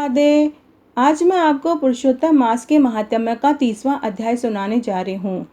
राधे। आज मैं आपको पुरुषोत्तम मास के महात्म्य का 30वां अध्याय सुनाने जा रही हूँ।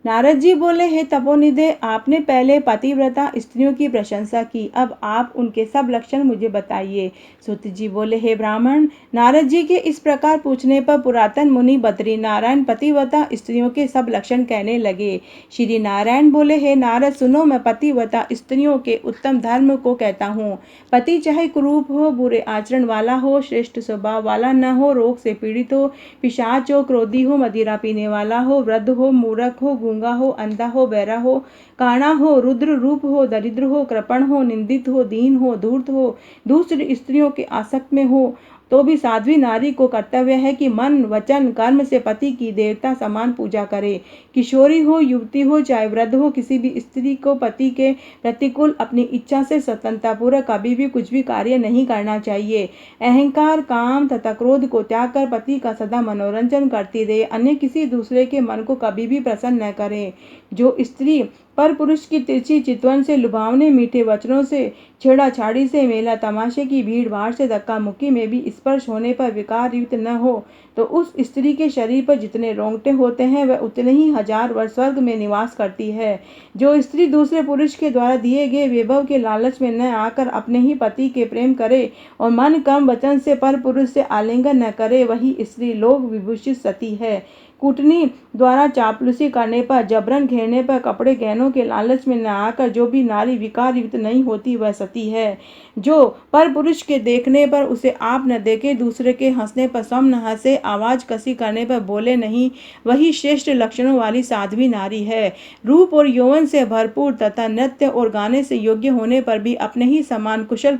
नारद जी बोले, हे तपोनिधे, आपने पहले पतिव्रता स्त्रियों की प्रशंसा की, अब आप उनके सब लक्षण मुझे बताइए। सूत जी बोले, हे ब्राह्मण, नारद जी के इस प्रकार पूछने पर पुरातन मुनि बद्री नारायण पतिव्रता स्त्रियों के सब लक्षण कहने लगे। श्री नारायण बोले, हे नारद सुनो, मैं पतिव्रता स्त्रियों के उत्तम धर्म को कहता हूँ। पति चाहे कुरूप हो, बुरे आचरण वाला हो, श्रेष्ठ स्वभाव वाला न हो, रोग से पीड़ित हो, पिशाच हो, क्रोधी हो, मदिरा पीने वाला हो, वृद्ध हो, मूर्ख हो, गूंगा हो, अंधा हो, बहरा हो, काणा हो, रुद्र रूप हो, दरिद्र हो, कृपण हो, निंदित हो, दीन हो, धूर्त हो, दूसरी स्त्रियों के आसक्त में हो, तो भी साध्वी नारी को कर्तव्य है कि मन वचन कर्म से पति की देवता समान पूजा करे। किशोरी हो, युवती हो, चाहे वृद्ध हो, किसी भी स्त्री को पति के प्रतिकूल अपनी इच्छा से स्वतंत्रतापूर्वक कभी भी कुछ भी कार्य नहीं करना चाहिए। अहंकार, काम तथा क्रोध को त्याग कर पति का सदा मनोरंजन करती रहे, अन्य किसी दूसरे के मन को कभी भी प्रसन्न न करे। जो स्त्री पर पुरुष की तिरछी चितवन से, लुभावने मीठे वचनों से, छेड़ाछाड़ी से, मेला तमाशे की भीड़ भाड़ से, धक्का मुक्की में भी स्पर्श होने पर विकार युक्त न हो, तो उस स्त्री के शरीर पर जितने रोंगटे होते हैं वह उतने ही 1000 वर्ष स्वर्ग में निवास करती है। जो स्त्री दूसरे पुरुष के द्वारा दिए गए वैभव के लालच में न आकर अपने ही पति के प्रेम करे और मन कर्म वचन से पर पुरुष से आलिंगन न करे, वही स्त्री लोक विभूषित सती है। कूटनी द्वारा चापलूसी करने पर, जबरन घेरने पर, कपड़े गहनों के लालच में न आकर जो भी नारी विकार युक्त नहीं होती वह सती है। जो पर पुरुष के देखने पर उसे आप न देखे, दूसरे के हंसने पर स्वयं न हंसे, आवाज कसी करने पर बोले नहीं, वही श्रेष्ठ लक्षणों वाली साध्वी नारी है। रूप और यौवन से भरपूर तथा नृत्य और गाने से योग्य होने पर भी अपने ही समान कुशल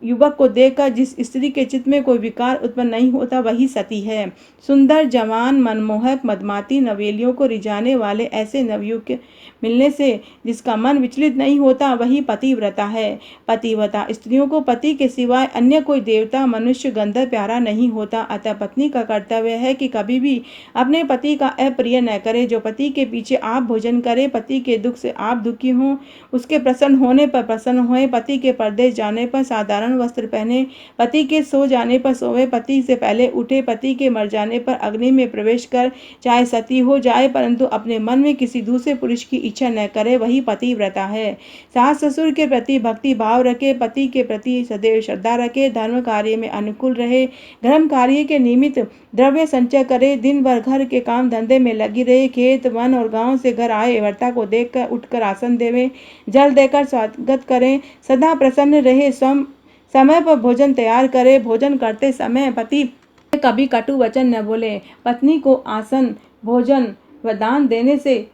युवक को देखकर जिस स्त्री के चित्त में कोई विकार उत्पन्न नहीं होता वही सती है। सुंदर, जवान, मनमोहक, मदमाती, नवेलियों को रिझाने वाले ऐसे नवयुवक के मिलने से जिसका मन विचलित नहीं होता वही पतिव्रता है। पतिव्रता स्त्रियों को पति के सिवाय अन्य कोई देवता, मनुष्य, गंधर्व प्यारा नहीं होता। अतः पत्नी का कर्तव्य है कि कभी भी अपने पति का अप्रिय न करे। जो पति के पीछे आप भोजन करे, पति के दुख से आप दुखी हों, उसके प्रसन्न होने पर प्रसन्न होए, पति के परदेश जाने पर साधारण वस्त्र पहने, पति के सो जाने पर सोवे, पति से पहले उठे, पति के मर जाने पर अग्नि में प्रवेश कर चाहे सती हो जाए परंतु अपने मन में किसी दूसरे पुरुष की इच्छा न करे, वही पतिव्रता है। सास ससुर के प्रति भक्ति भाव रखे, पति के प्रति सदैव श्रद्धा रखे, धर्म कार्य में अनुकूल रहे, धर्म कार्य के निमित्त द्रव्य संचय करे, दिन भर घर के काम धंधे में लगी रहे, खेत वन और गांव से घर आए वर्ता को देखकर उठकर आसन देवे, जल देकर स्वागत करें, सदा प्रसन्न रहे, समय पर भोजन तैयार करे, भोजन करते समय पति कभी कटु वचन न बोले, पत्नी को आसन, भोजन व दान देने से,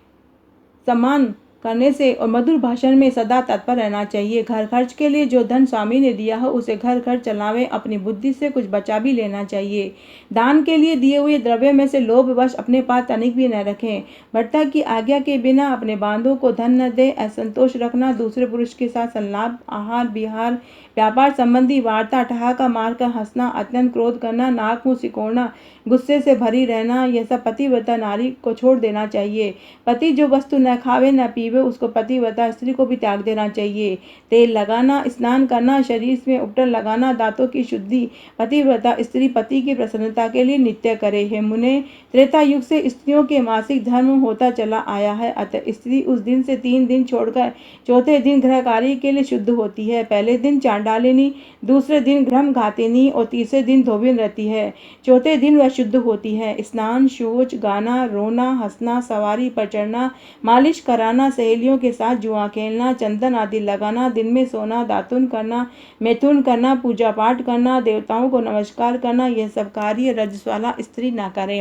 सम्मान करने से और मधुर भाषण में सदा तत्पर रहना चाहिए। घर खर्च के लिए जो धन स्वामी ने दिया हो उसे घर घर चलावे, अपनी बुद्धि से कुछ बचा भी लेना चाहिए। दान के लिए दिए हुए द्रव्य में से लोभवश अपने पास तनिक भी न रखें। भर्ता की आज्ञा के बिना अपने बांधों को धन न दे। असंतोष रखना, दूसरे पुरुष के साथ संलाप, आहार विहार, व्यापार संबंधी वार्ता, ठहाका मारकर हंसना, अत्यंत क्रोध करना, नाक मुंह सिकोड़ना, गुस्से से भरी रहना, यह सब पतिव्रता नारी को छोड़ देना चाहिए। पति जो वस्तु न खावे न पीवे उसको पतिव्रता स्त्री को भी त्याग देना चाहिए। तेल लगाना, स्नान करना, शरीर में उपटन लगाना, दांतों की शुद्धि पतिव्रता स्त्री पति की प्रसन्नता के लिए नित्य करे। हे मुने, त्रेता युग से स्त्रियों के मासिक धर्म होता चला आया है। अतः स्त्री उस दिन से 3 दिन छोड़कर चौथे दिन गृह कार्य के लिए शुद्ध होती है। पहले दिन चांडालिनी, दूसरे दिन घ्रमघातिनी और तीसरे दिन धोबिन रहती है। चौथे दिन वह शुद्ध होती है। स्नान, शौच, गाना, रोना, हंसना, सवारी पर चढ़ना, मालिश कराना, सहेलियों के साथ जुआ खेलना, चंदन आदि लगाना, दिन में सोना, दातुन करना, मैथुन करना, पूजा पाठ करना, देवताओं को नमस्कार करना, यह सब कार्य रजस्वाला स्त्री न करे।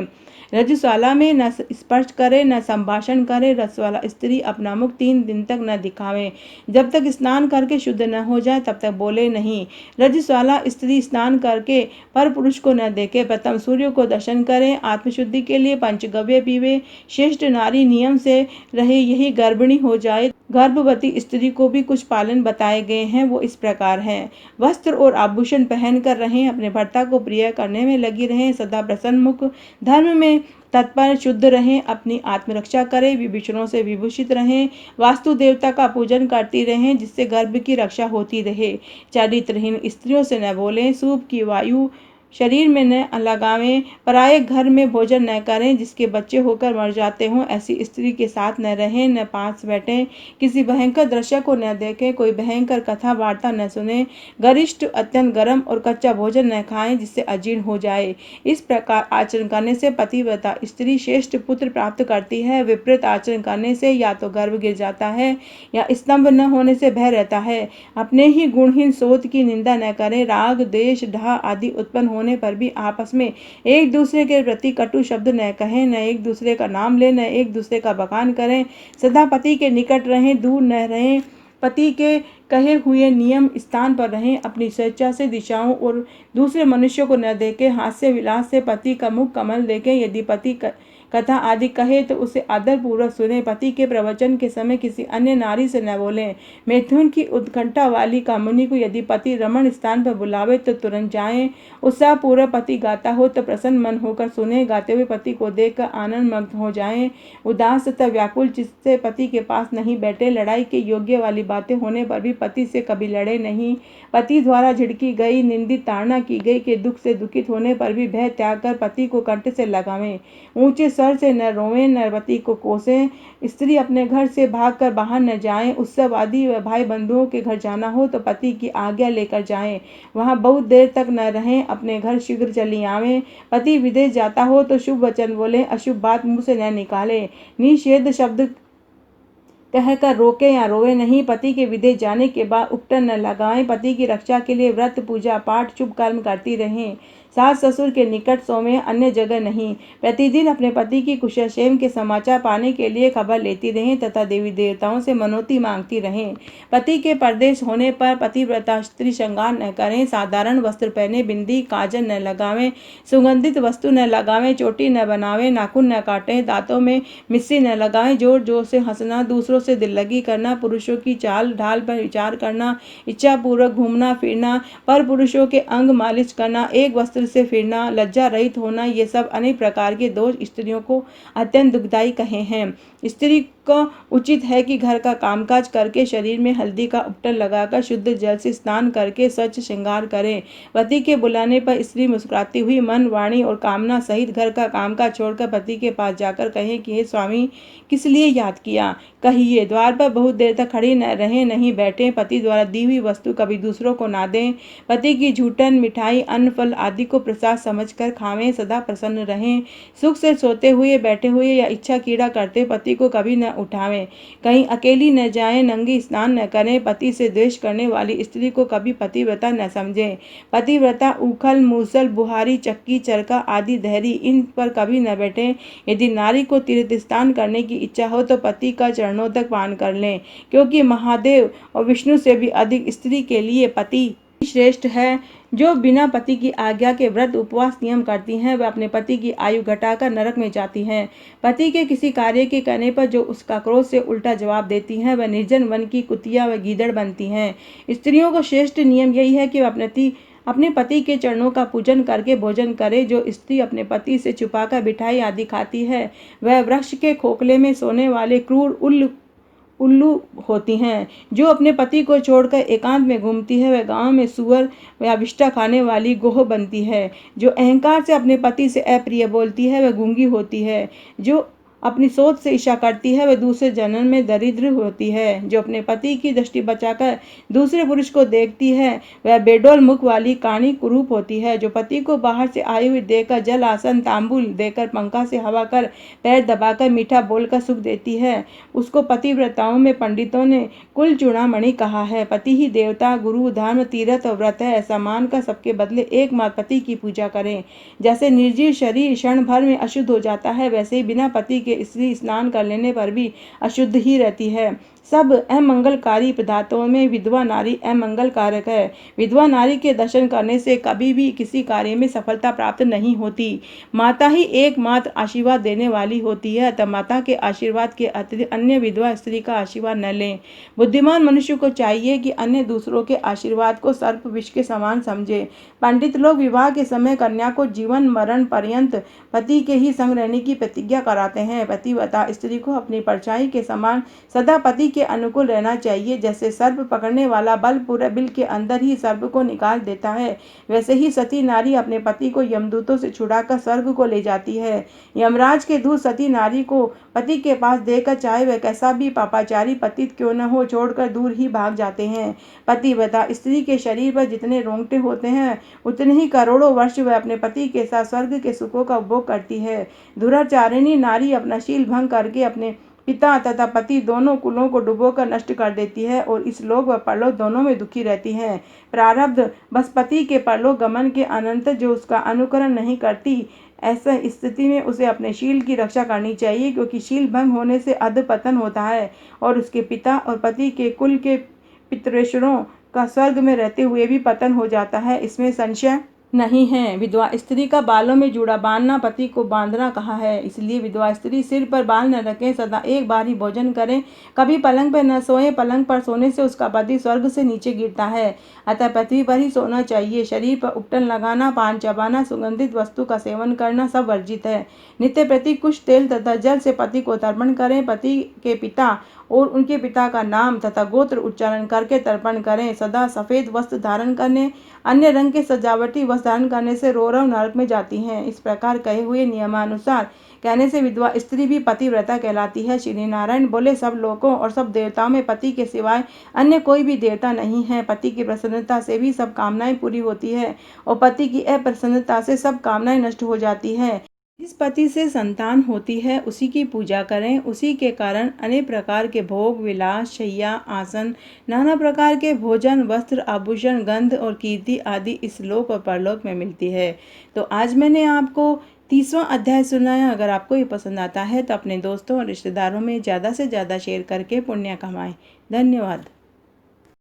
रजस्वाला में न स्पर्श करे, न संभाषण करे। रजस्वाला स्त्री अपना मुख 3 दिन तक न दिखावे। जब तक स्नान करके शुद्ध न हो जाए तब तक बोले नहीं। रजस्वाला स्त्री स्नान करके पर पुरुष को न देखे, प्रथम सूर्य को दर्शन करे, आत्मशुद्धि के लिए पंचगव्य पीवे, श्रेष्ठ नारी नियम से रहे, यही गर्भिणी हो जाए। गर्भवती स्त्री को भी कुछ पालन बताए गए हैं, वो इस प्रकार हैं। वस्त्र और आभूषण पहन कर रहें, अपने भर्ता को प्रिय करने में लगी रहें, सदा प्रसन्न मुख, धर्म में तत्पर, शुद्ध रहें, अपनी आत्मरक्षा करें, विभीषणों से विभूषित रहें, वास्तु देवता का पूजन करती रहें जिससे गर्भ की रक्षा होती रहे। चरित्रहीन स्त्रियों से न बोलें, सूप की वायु शरीर में न लगावें, पराये घर में भोजन न करें, जिसके बच्चे होकर मर जाते हों ऐसी स्त्री के साथ न रहें, न पास बैठें, किसी भयंकर दृश्य को न देखें, कोई भयंकर कथा वार्ता न सुने, गरिष्ठ अत्यंत गर्म और कच्चा भोजन न खाएं जिससे अजीर्ण हो जाए। इस प्रकार आचरण करने से पतिव्रता स्त्री श्रेष्ठ पुत्र प्राप्त करती है। विपरीत आचरण करने से या तो गर्भ गिर जाता है या स्तंभ न होने से भय रहता है। अपने ही गुणहीन सोच की निंदा न करें। राग, द्वेष, ढा आदि उत्पन्न होने पर भी आपस में एक दूसरे के प्रति कटु शब्द न कहें, न एक दूसरे का नाम लें, न एक दूसरे का बखान करें। सदा पति के निकट रहें, दूर न रहें। पति के कहे हुए नियम स्थान पर रहें। अपनी स्वेच्छा से दिशाओं और दूसरे मनुष्यों को न देखें। हास्य विलास से पति का मुख कमल देखें। यदि पति कथा आदि कहे तो उसे आदर पूर्वक सुने। पति के प्रवचन के समय किसी अन्य नारी से न बोलें। मैथुन की उत्कंठा वाली कामुनी को यदि पति रमण स्थान पर बुलावे तो तुरंत जाएं। उत्साह पूर्वक पति गाता हो तो प्रसन्न मन होकर सुने। गाते हुए पति को देखकर आनंद मग्न हो जाएं। उदास तथा व्याकुल चित्त से पति के पास नहीं बैठे। लड़ाई के योग्य वाली बातें होने पर भी पति से कभी लड़े नहीं। पति द्वारा झिड़की गई, निंदित, ताड़ना की गई के दुख से दुखित होने पर भी भय त्याग कर पति को कंठ से लगावें। ऊंचे स्वर से न रोवें, न पति को कोसें। स्त्री अपने घर से भागकर बाहर न जाएं। उत्सव आदि व भाई बंधुओं के घर जाना हो तो पति की आज्ञा लेकर जाएं। वहां बहुत देर तक न रहें। अपने घर शीघ्र चली आवें। पति विदेश जाता हो तो शुभ वचन बोलें, अशुभ बात मुंह से न निकालें। निषेध शब्द कहकर रोके या रोवे नहीं। पति के विदेश जाने के बाद उपटन न लगाएं। पति की रक्षा के लिए व्रत, पूजा पाठ, शुभ कर्म करती रहें। सास ससुर के निकट सोवें, अन्य जगह नहीं। प्रतिदिन अपने पति की कुशलक्षेम के समाचार पाने के लिए खबर लेती रहें तथा देवी देवताओं से मनोती मांगती रहें। पति के परदेश होने पर पतिव्रता स्त्री श्रृंगार न करें। साधारण वस्त्र पहने, बिंदी काजल न लगावें, सुगंधित वस्तु न लगावें, चोटी न बनावें, नाखून न काटें, दांतों में मिस्सी न लगाएं। जोर जोर से हंसना, दूसरों से दिल लगी करना, पुरुषों की चाल ढाल पर विचार करना, इच्छा पूर्वक घूमना फिरना, पर पुरुषों के अंग मालिश करना, एक वस्त्र से फिरना, लज्जा रहित होना, ये सब अनेक प्रकार के दोष स्त्रियों को अत्यंत दुखदायी कहे हैं। स्त्री को उचित है कि घर का कामकाज करके शरीर में हल्दी का उपटन लगाकर शुद्ध जल से स्नान करके स्वच्छ श्रृंगार करे। पति के बुलाने पर स्त्री मुस्कुराती हुई मन, वाणी और कामना सहित घर का कामकाज छोड़कर पति के पास जाकर कहे कि हे स्वामी, किस लिए याद किया, कहिए। द्वार पर बहुत देर तक खड़ी न रहें, नहीं बैठें। पति द्वारा दी हुई वस्तु कभी दूसरों को ना दें। पति की झूठन, मिठाई, अन्न, फल आदि को प्रसाद समझकर खावें। सदा प्रसन्न रहें। सुख से सोते हुए, बैठे हुए या इच्छा कीड़ा करते पति को कभी न उठावें। कहीं अकेली न जाएं। नंगी स्नान न करें। पति से द्वेष करने वाली स्त्री को कभी पतिव्रता न समझें। पतिव्रता उखल, मूसल, बुहारी, चक्की, चरखा आदि धैर्य इन पर कभी न बैठें। यदि नारी को तीर्थ स्नान करने की इच्छा हो तो पति का चरणों तक पान कर लें, क्योंकि महादेव और विष्णु से भी अधिक स्त्री के लिए पति श्रेष्ठ है। जो बिना पति की आज्ञा के व्रत, उपवास, नियम करती हैं वह अपने पति की आयु घटाकर नरक में जाती हैं। पति के किसी कार्य के कहने पर जो उसका क्रोध से उल्टा जवाब देती हैं वह निर्जन वन की कुतिया व गीदड़ बनती हैं। स्त्रियों को श्रेष्ठ नियम यही है कि वह अपने पति के चरणों का पूजन करके भोजन करे। जो स्त्री अपने पति से छुपाकर मिठाई आदि खाती है वह वृक्ष के खोखले में सोने वाले क्रूर उल्लू होती हैं। जो अपने पति को छोड़कर एकांत में घूमती है वह गांव में सुअर या विष्ठा खाने वाली गोह बनती है। जो अहंकार से अपने पति से अप्रिय बोलती है वह गूंगी होती है। जो अपनी सोच से ईर्ष्या करती है वह दूसरे जन्म में दरिद्र होती है। जो अपने पति की दृष्टि बचाकर दूसरे पुरुष को देखती है वह बेडौल मुख वाली काणी कुरूप होती है। जो पति को बाहर से आई हुई देकर, जल, आसन, तांबूल देकर, पंखा से हवा कर, पैर दबाकर, मीठा बोलकर सुख देती है उसको पतिव्रताओं में पंडितों ने कुल चूड़ामणि कहा है। पति ही देवता, गुरु, धर्म, तीर्थ और व्रत है, ऐसा मानकर सबके बदले एकमात्र पति की पूजा करें। जैसे निर्जीव शरीर क्षण भर में अशुद्ध हो जाता है वैसे ही बिना पति के स्त्री स्नान कर लेने पर भी अशुद्ध ही रहती है। सब अमंगलकारी पदार्थों में विधवा नारी अमंगल कारक है। विधवा नारी के दर्शन करने से कभी भी किसी कार्य में सफलता प्राप्त नहीं होती। माता ही एकमात्र आशीर्वाद देने वाली होती है, तब माता के आशीर्वाद के अतिरिक्त अन्य विधवा स्त्री का आशीर्वाद न लें। बुद्धिमान मनुष्य को चाहिए कि अन्य दूसरों के आशीर्वाद को सर्प विष के समान समझे। पंडित लोग विवाह के समय कन्या को जीवन मरण पर्यंत पति के ही संग रहने की प्रतिज्ञा कराते हैं। पतिव्रता स्त्री को अपनी परछाई के समान सदा पति के अनुकूल रहना चाहिए। जैसे सर्प पकड़ने वाला बल पूरे बिल के अंदर ही सर्प को निकाल देता है, वैसे ही सती नारी अपने पति को यमदूतों से छुड़ाकर स्वर्ग को ले जाती है। यमराज के दूत सती नारी को पति के पास देकर चाहे वह कैसा भी पापाचारी पतित क्यों न हो, छोड़कर दूर ही भाग जाते हैं। पतिव्रता स्त्री के शरीर पर जितने रोंगटे होते हैं, उतने ही करोड़ों वर्ष वह अपने पति के साथ स्वर्ग के सुखों का उपभोग करती है। दुराचारिणी नारी अपना शील भंग करके अपने पिता तथा पति दोनों कुलों को डुबोकर नष्ट कर देती है और इस लोक व परलोक दोनों में दुखी रहती है। प्रारब्ध बस पति के परलोक गमन के अनंतर जो उसका अनुकरण नहीं करती, ऐसा स्थिति में उसे अपने शील की रक्षा करनी चाहिए, क्योंकि शील भंग होने से अधपतन होता है और उसके पिता और पति के कुल के पितरेश्वरों का स्वर्ग में रहते हुए भी पतन हो जाता है, इसमें संशय नहीं है। विधवा स्त्री का बालों में जूड़ा बांधना पति को बांधना कहा है, इसलिए विधवा स्त्री सिर पर बाल न रखें, सदा एक बार ही भोजन करें, कभी पलंग पर न सोएं। पलंग पर सोने से उसका पति स्वर्ग से नीचे गिरता है, अतः पृथ्वी पर ही सोना चाहिए। शरीर पर उपटन लगाना, पान चबाना, सुगंधित वस्तु का सेवन करना सब वर्जित है। नित्य प्रति कुछ तेल तथा जल से पति को तर्पण करें। पति के पिता और उनके पिता का नाम तथा गोत्र उच्चारण करके तर्पण करें। सदा सफेद वस्त्र धारण करने, अन्य रंग के सजावटी वस्त्र धारण करने से रौरव नरक में जाती हैं। इस प्रकार कहे हुए नियमानुसार कहने से विधवा स्त्री भी पतिव्रता कहलाती है। श्री नारायण बोले, सब लोगों और सब देवताओं में पति के सिवाय अन्य कोई भी देवता नहीं है। पति की प्रसन्नता से भी सब कामनाएं पूरी होती है और पति की अप्रसन्नता से सब कामनाएं नष्ट हो जाती है। जिस पति से संतान होती है उसी की पूजा करें, उसी के कारण अनेक प्रकार के भोग विलास, शैया, आसन, नाना प्रकार के भोजन, वस्त्र, आभूषण, गंध और कीर्ति आदि इस लोक और परलोक में मिलती है। तो आज मैंने आपको 30वां अध्याय सुनाया। अगर आपको ये पसंद आता है तो अपने दोस्तों और रिश्तेदारों में ज़्यादा से ज़्यादा शेयर करके पुण्य कमाएं। धन्यवाद।